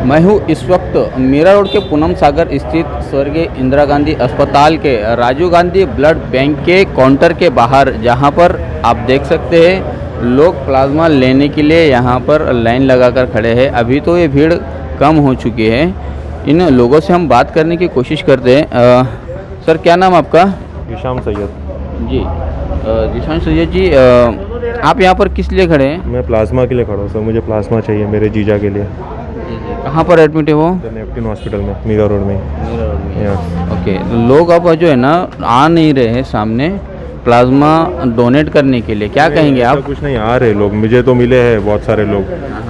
मैं हूँ इस वक्त मीरा रोड के पूनम सागर स्थित स्वर्गीय इंदिरा गांधी अस्पताल के राजीव गांधी ब्लड बैंक के काउंटर के बाहर, जहाँ पर आप देख सकते हैं लोग प्लाज्मा लेने के लिए यहाँ पर लाइन लगाकर खड़े हैं। अभी तो ये भीड़ कम हो चुकी है। इन लोगों से हम बात करने की कोशिश करते हैं। सर, क्या नाम आपका? जिशान सैयद। जी, जिशान सैयद जी, आप यहाँ पर किस लिए खड़े हैं? मैं प्लाज्मा के लिए खड़ा हूँ सर, मुझे प्लाज्मा चाहिए मेरे जीजा के लिए। कहाँ पर एडमिट है वो? नेफ्टिन हॉस्पिटल में, मीरा रोड में। ओके, लोग अब जो है ना आ नहीं रहे हैं सामने प्लाज्मा डोनेट करने के लिए, क्या कहेंगे आप? कुछ नहीं, आ रहे लोग, मुझे तो मिले हैं बहुत सारे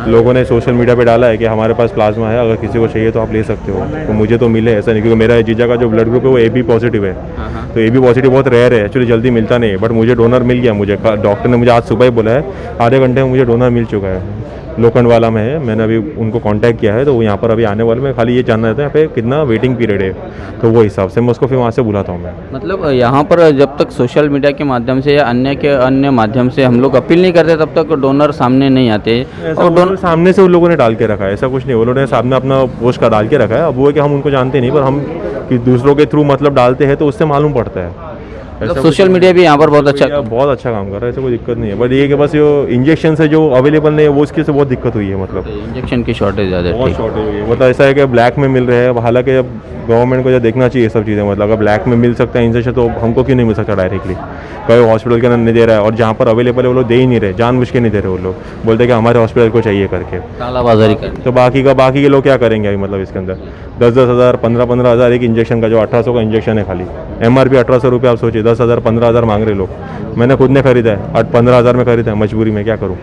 लोगों ने सोशल मीडिया पे डाला है कि हमारे पास प्लाज्मा है, अगर किसी को चाहिए तो आप ले सकते हो। तो मुझे तो मिले, ऐसा नहीं, क्योंकि मेरा जीजा का जो ब्लड ग्रुप है वो AB पॉजिटिव है। तो AB पॉजिटिव बहुत रेयर है, एक्चुअली जल्दी मिलता नहीं है, बट मुझे डोनर मिल गया। मुझे डॉक्टर ने मुझे आज सुबह ही बोला है, आधे घंटे में मुझे डोनर मिल चुका है। लोखंडवाला में है, मैंने अभी उनको कांटेक्ट किया है, तो वो यहाँ पर अभी आने वाले। मैं खाली ये जानना चाहता है यहाँ पे कितना वेटिंग पीरियड है, तो वो हिसाब से मैं उसको फिर वहाँ से बुलाता हूँ मैं। मतलब यहाँ पर जब तक सोशल मीडिया के माध्यम से या अन्य माध्यम से हम लोग अपील नहीं करते, तब तक डोनर सामने नहीं आते। और डोनर सामने से उन लोगों ने डाल के रखा है, ऐसा कुछ नहीं, वो लोगों ने सामने अपना पोस्ट का डाल के रखा है। अब वो है कि हम उनको जानते नहीं, पर हम कि दूसरों के थ्रू मतलब डालते हैं तो उससे मालूम पड़ता है। सोशल मीडिया भी यहाँ पर बहुत अच्छा काम कर रहा है, ऐसा कोई दिक्कत नहीं है। बट ये कि बस ये इंजेक्शन से जो अवेलेबल नहीं है वो उसकी से बहुत दिक्कत हुई है। मतलब इंजेक्शन की शॉर्टेज ज़्यादा, बहुत शॉर्टेज हुई है। मतलब ऐसा है कि ब्लैक में मिल रहे हैं, हालांकि अब गवर्नमेंट को जो देखना चाहिए सब चीज़ें। मतलब अगर ब्लैक में मिल सकता है इंजेक्शन, तो हमको क्यों नहीं मिल सकता डायरेक्टली? कोई हॉस्पिटल के अंदर नहीं दे रहा है, और जहाँ पर अवेलेबल है वो लोग दे ही नहीं रहे, जानबूझ के नहीं दे रहे। वो लोग बोलते हैं कि हमारे हॉस्पिटल को चाहिए करके, कालाबाजारी कर। तो बाकी के लोग क्या करेंगे अभी? मतलब इसके अंदर 10-10 हज़ार 15-15 हज़ार एक इंजेक्शन का, जो 1800 का इंजेक्शन है खाली। MRP 1800 रुपये, आप सोचिए 10 हज़ार 15 हज़ार मांग रहे लोग। मैंने खुद ने खरीदा है, 15 हज़ार में खरीदा है, मजबूरी में, क्या करूँ।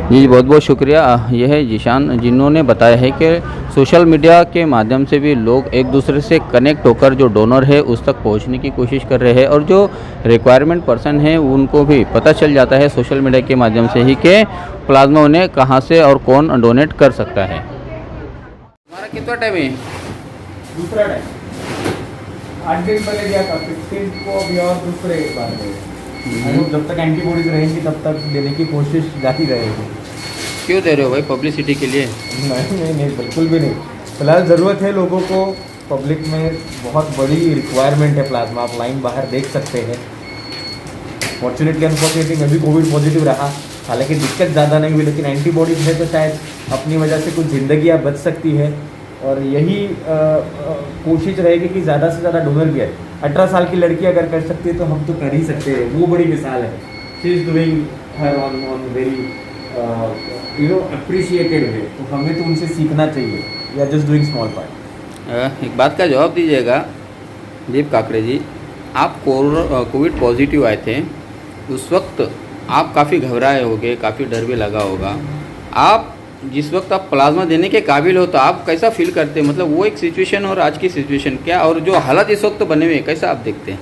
जी, बहुत बहुत शुक्रिया। यह है जिशान, जिन्होंने बताया है कि सोशल मीडिया के माध्यम से भी लोग एक दूसरे से कनेक्ट होकर जो डोनर है उस तक पहुंचने की कोशिश कर रहे हैं, और जो रिक्वायरमेंट पर्सन है उनको भी पता चल जाता है सोशल मीडिया के माध्यम से ही कि प्लाज्मा उन्हें कहां से और कौन डोनेट कर सकता है। हमारा कितना टाइम है? दूसरा टाइम 8 दिन पहले दिया था, 16 को अभी और दूसरे बार जब तक एंटीबॉडीज रहेंगी तब तक देने की कोशिश जाती रहेगी। क्यों दे रहे हो भाई? पब्लिसिटी के लिए? नहीं, बिल्कुल भी नहीं। फिलहाल ज़रूरत है लोगों को, पब्लिक में बहुत बड़ी रिक्वायरमेंट है प्लाज्मा। आप लाइन बाहर देख सकते हैं। फॉर्चुनेटली अनफॉर्चुनेटली मैं भी कोविड पॉजिटिव रहा, हालांकि दिक्कत ज़्यादा नहीं हुई, लेकिन एंटीबॉडीज है तो शायद अपनी वजह से कुछ ज़िंदगियाँ बच सकती है। और यही कोशिश रहेगी कि ज़्यादा से ज़्यादा डोनर भी है। 18 साल की लड़की अगर कर सकती है तो हम तो कर ही सकते हैं। वो बड़ी मिसाल है। She is doing her on very appreciated way, तो हमें तो उनसे सीखना चाहिए। We are just doing small part. एक बात का जवाब दीजिएगा दीप काकड़े जी, आप कोविड पॉजिटिव आए थे, उस वक्त आप काफ़ी घबराए होंगे, काफ़ी डर भी लगा होगा। आप जिस वक्त आप प्लाज्मा देने के काबिल हो तो आप कैसा फील करते हैं? मतलब वो एक सिचुएशन और आज की सिचुएशन क्या, और जो हालात इस वक्त बने हुए हैं, कैसा आप देखते हैं?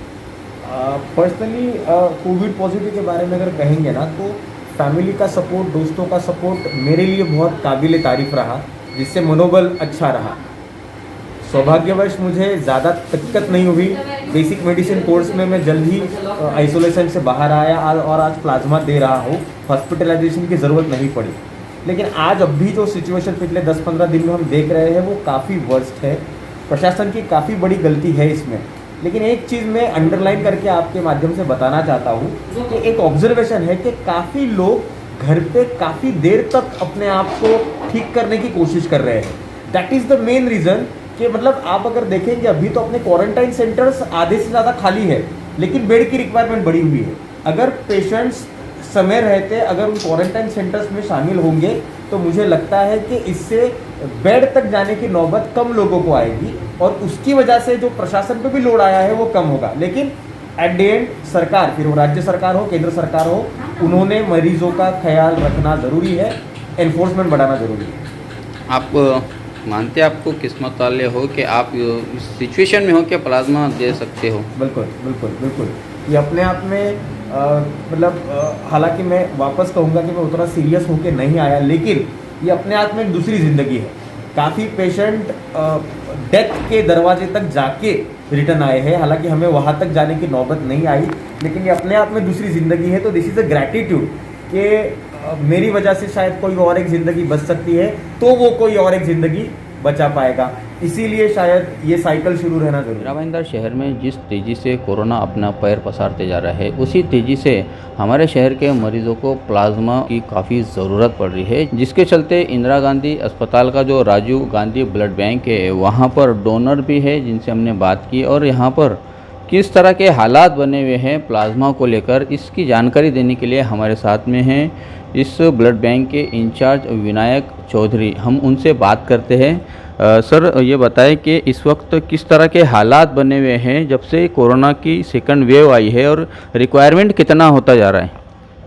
पर्सनली कोविड पॉजिटिव के बारे में अगर कहेंगे ना, तो फैमिली का सपोर्ट, दोस्तों का सपोर्ट मेरे लिए बहुत काबिल तारीफ रहा, जिससे मनोबल अच्छा रहा। सौभाग्यवश मुझे ज़्यादा दिक्कत नहीं हुई। बेसिक मेडिसिन कोर्स में मैं जल्द ही आइसोलेशन से बाहर आया और आज प्लाज्मा दे रहा हूँ। हॉस्पिटलाइजेशन की ज़रूरत नहीं पड़ी। लेकिन आज अब भी जो सिचुएशन पिछले 10-15 दिन में हम देख रहे हैं वो काफ़ी वर्स्ट है। प्रशासन की काफ़ी बड़ी गलती है इसमें। लेकिन एक चीज़ मैं अंडरलाइन करके आपके माध्यम से बताना चाहता हूँ कि एक ऑब्जर्वेशन है कि काफ़ी लोग घर पे काफ़ी देर तक अपने आप को ठीक करने की कोशिश कर रहे हैं। That is the main reason कि मतलब आप अगर देखेंगे अभी तो अपने क्वारंटाइन सेंटर्स आधे से ज़्यादा खाली है, लेकिन बेड की रिक्वायरमेंट बढ़ी हुई है। अगर पेशेंट्स समय रहते अगर उन क्वारंटाइन सेंटर्स में शामिल होंगे तो मुझे लगता है कि इससे बेड तक जाने की नौबत कम लोगों को आएगी, और उसकी वजह से जो प्रशासन पे भी लोड आया है वो कम होगा। लेकिन एट द एंड सरकार, फिर वो राज्य सरकार हो, केंद्र सरकार हो, उन्होंने मरीजों का ख्याल रखना ज़रूरी है, एनफोर्समेंट बढ़ाना ज़रूरी है। आप मानते हैं आपको किस्मत वाले हो कि आप इस सिचुएशन में हो कि प्लाज्मा दे सकते हो? बिल्कुल बिल्कुल बिल्कुल। ये अपने आप में हालांकि मैं वापस कहूँगा कि मैं उतना सीरियस होकर नहीं आया, लेकिन ये अपने आप में एक दूसरी ज़िंदगी है। काफ़ी पेशेंट डेथ के दरवाजे तक जाके रिटर्न आए हैं, हालांकि हमें वहाँ तक जाने की नौबत नहीं आई, लेकिन ये अपने आप में दूसरी ज़िंदगी है। तो दिस इज़ अ ग्रैटिट्यूड कि मेरी वजह से शायद कोई और एक ज़िंदगी बच सकती है, तो वो कोई और एक ज़िंदगी बचा पाएगा। इसीलिए शायद ये साइकिल शुरू रहना जरूरी है। मेरा भाईंदर, शहर में जिस तेज़ी से कोरोना अपना पैर पसारते जा रहा है, उसी तेज़ी से हमारे शहर के मरीजों को प्लाज्मा की काफ़ी ज़रूरत पड़ रही है, जिसके चलते इंदिरा गांधी अस्पताल का जो राजीव गांधी ब्लड बैंक है, वहाँ पर डोनर भी है जिनसे हमने बात की, और यहाँ पर किस तरह के हालात बने हुए हैं प्लाज्मा को लेकर, इसकी जानकारी देने के लिए हमारे साथ में हैं इस ब्लड बैंक के इंचार्ज विनायक चौधरी। हम उनसे बात करते हैं। सर, ये बताएं कि इस वक्त किस तरह के हालात बने हुए हैं जब से कोरोना की सेकंड वेव आई है, और रिक्वायरमेंट कितना होता जा रहा है?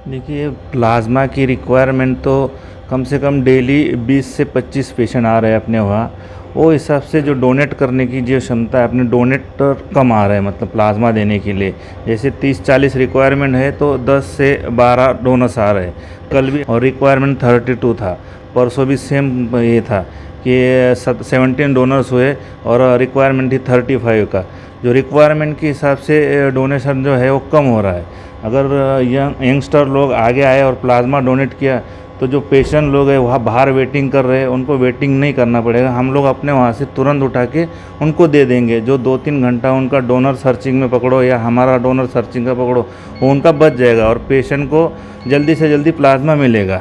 देखिए, प्लाज्मा की रिक्वायरमेंट तो कम से कम डेली 20 से 25 पेशेंट आ रहे हैं अपने वहाँ। वो हिसाब से जो डोनेट करने की जो क्षमता है, अपने डोनेटर कम आ रहे हैं, मतलब प्लाज्मा देने के लिए। जैसे 30-40 रिक्वायरमेंट है तो 10 से 12 डोनर्स आ रहे हैं कल भी, और रिक्वायरमेंट 32 था। परसों भी सेम ये था कि 17 डोनर्स हुए और रिक्वायरमेंट थी 35 का। जो रिक्वायरमेंट के हिसाब से डोनेशन जो है वो कम हो रहा है। अगर यंगस्टर लोग आगे आए और प्लाज्मा डोनेट किया तो जो पेशेंट लोग हैं वहाँ बाहर वेटिंग कर रहे हैं, उनको वेटिंग नहीं करना पड़ेगा। हम लोग अपने वहाँ से तुरंत उठा के उनको दे देंगे। जो 2-3 घंटा उनका डोनर सर्चिंग में पकड़ो या हमारा डोनर सर्चिंग का पकड़ो, वो उनका बच जाएगा और पेशेंट को जल्दी से जल्दी प्लाज्मा मिलेगा।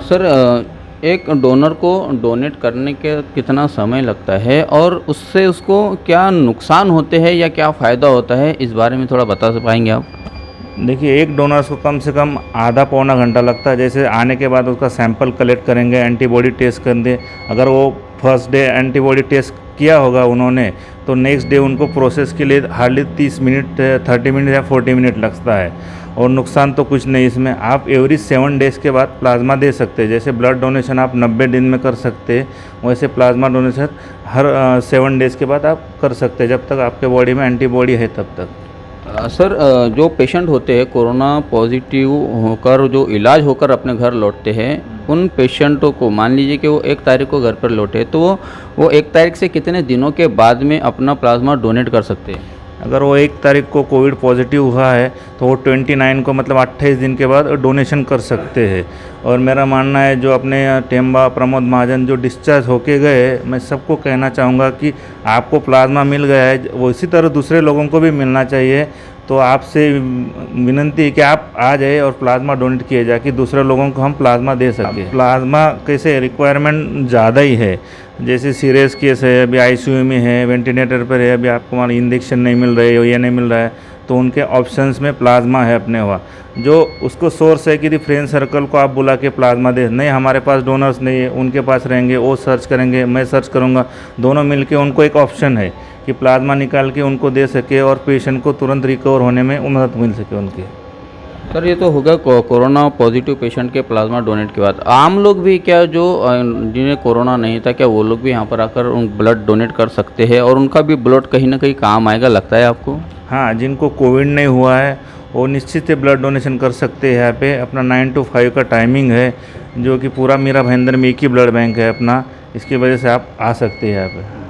सर, एक डोनर को डोनेट करने के कितना समय लगता है, और उससे उसको क्या नुकसान होते हैं या क्या फ़ायदा होता है, इस बारे में थोड़ा बता पाएंगे आप? देखिए, एक डोनर्स को कम से कम आधा पौना घंटा लगता है। जैसे आने के बाद उसका सैंपल कलेक्ट करेंगे, एंटीबॉडी टेस्ट करेंगे। अगर वो फर्स्ट डे एंटीबॉडी टेस्ट किया होगा उन्होंने, तो नेक्स्ट डे उनको प्रोसेस के लिए हार्डली 30 मिनट 30 मिनट या 40 मिनट लगता है। और नुकसान तो कुछ नहीं इसमें। आप एवरी 7 डेज़ के बाद प्लाज्मा दे सकते हैं। जैसे ब्लड डोनेशन आप 90 दिन में कर सकते हैं, वैसे प्लाज्मा डोनेशन हर 7 डेज़ के बाद आप कर सकते हैं, जब तक आपके बॉडी में एंटीबॉडी है तब तक। सर, जो पेशेंट होते हैं कोरोना पॉजिटिव होकर, जो इलाज होकर अपने घर लौटते हैं, उन पेशेंटों को मान लीजिए कि वो 1 तारीख को घर पर लौटे, तो वो 1 तारीख से कितने दिनों के बाद में अपना प्लाज्मा डोनेट कर सकते हैं? अगर वो 1 तारीख को कोविड पॉजिटिव हुआ है तो वो 29 को, मतलब 28 दिन के बाद डोनेशन कर सकते हैं। और मेरा मानना है, जो अपने टेम्बा प्रमोद महाजन जो डिस्चार्ज होके गए, मैं सबको कहना चाहूँगा कि आपको प्लाज्मा मिल गया है, वो इसी तरह दूसरे लोगों को भी मिलना चाहिए। तो आपसे विनती है कि आप आ जाए और प्लाज्मा डोनेट किए जाए कि दूसरे लोगों को हम प्लाज्मा दे सकें। प्लाज्मा कैसे रिक्वायरमेंट ज़्यादा ही है। जैसे सीरियस केस है, अभी आईसीयू में है, वेंटिलेटर पर है, अभी आपको मान इंजेक्शन नहीं मिल रहे हो, ये नहीं मिल रहा है, तो उनके ऑप्शंस में प्लाज्मा है अपने वहाँ। जो उसको सोर्स है कि फ्रेंड सर्कल को आप बुला के प्लाज्मा दे, नहीं हमारे पास डोनर्स नहीं है, उनके पास रहेंगे, वो सर्च करेंगे, मैं सर्च करूँगा, दोनों मिलके उनको एक ऑप्शन है कि प्लाज्मा निकाल के उनको दे सके और पेशेंट को तुरंत रिकवर होने में मदद मिल सके उनकी। सर, ये तो होगा कोरोना पॉजिटिव पेशेंट के प्लाज्मा डोनेट के बाद। आम लोग भी क्या, जो जिन्हें कोरोना नहीं था, क्या वो लोग भी यहाँ पर आकर उन ब्लड डोनेट कर सकते हैं, और उनका भी ब्लड कहीं ना कहीं काम आएगा, लगता है आपको? हाँ, जिनको कोविड नहीं हुआ है वो निश्चित ही ब्लड डोनेशन कर सकते हैं। यहाँ पे अपना 9 to 5 का टाइमिंग है, जो कि पूरा मीरा भाईंदर में एक ही ब्लड बैंक है अपना, इसकी वजह से आप आ सकते हैं यहाँ पे।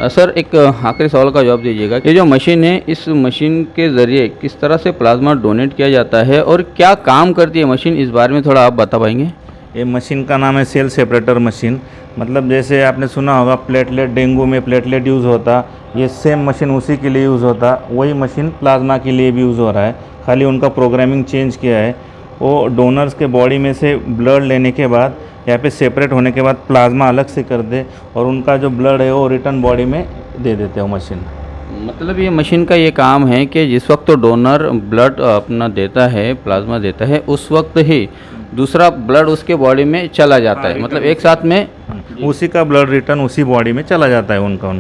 सर, एक आखिरी सवाल का जवाब दीजिएगा। ये जो मशीन है, इस मशीन के ज़रिए किस तरह से प्लाज्मा डोनेट किया जाता है और क्या काम करती है मशीन, इस बारे में थोड़ा आप बता पाएंगे? ये मशीन का नाम है सेल सेपरेटर मशीन। मतलब जैसे आपने सुना होगा प्लेटलेट, डेंगू में प्लेटलेट यूज़ होता, ये सेम मशीन उसी के लिए यूज़ होता। वही मशीन प्लाज्मा के लिए भी यूज़ हो रहा है, खाली उनका प्रोग्रामिंग चेंज किया है। वो डोनर्स के बॉडी में से ब्लड लेने के बाद यहाँ पे सेपरेट होने के बाद प्लाज्मा अलग से कर दे और उनका जो ब्लड है वो रिटर्न बॉडी में दे देते हैं मशीन। मतलब ये मशीन का ये काम है कि जिस वक्त तो डोनर ब्लड अपना देता है, प्लाज्मा देता है, उस वक्त ही दूसरा ब्लड उसके बॉडी में चला जाता है, मतलब एक साथ में उसी का ब्लड रिटर्न उसी बॉडी में चला जाता है उनका।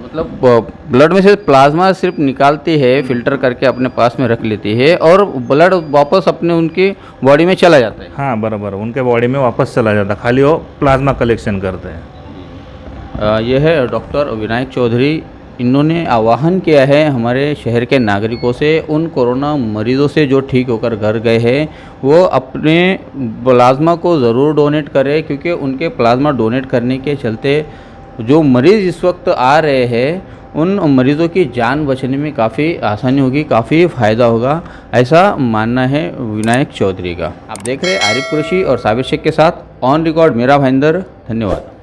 मतलब ब्लड में से प्लाज्मा सिर्फ निकालती है, फिल्टर करके अपने पास में रख लेती है, और ब्लड वापस अपने उनकी बॉडी में चला जाता है। हाँ बराबर, उनके बॉडी में वापस चला जाता है, खाली वो प्लाज्मा कलेक्शन करते हैं। यह है डॉक्टर विनायक चौधरी। इन्होंने आह्वान किया है हमारे शहर के नागरिकों से, उन कोरोना मरीज़ों से जो ठीक होकर घर गए हैं, वो अपने प्लाज्मा को ज़रूर डोनेट करें, क्योंकि उनके प्लाज्मा डोनेट करने के चलते जो मरीज़ इस वक्त आ रहे हैं उन मरीज़ों की जान बचने में काफ़ी आसानी होगी, काफ़ी फ़ायदा होगा, ऐसा मानना है विनायक चौधरी का। आप देख रहे हैं आरिफ कुरैशी और साबिर शेख के साथ ऑन रिकॉर्ड मेरा भाईंदर। धन्यवाद।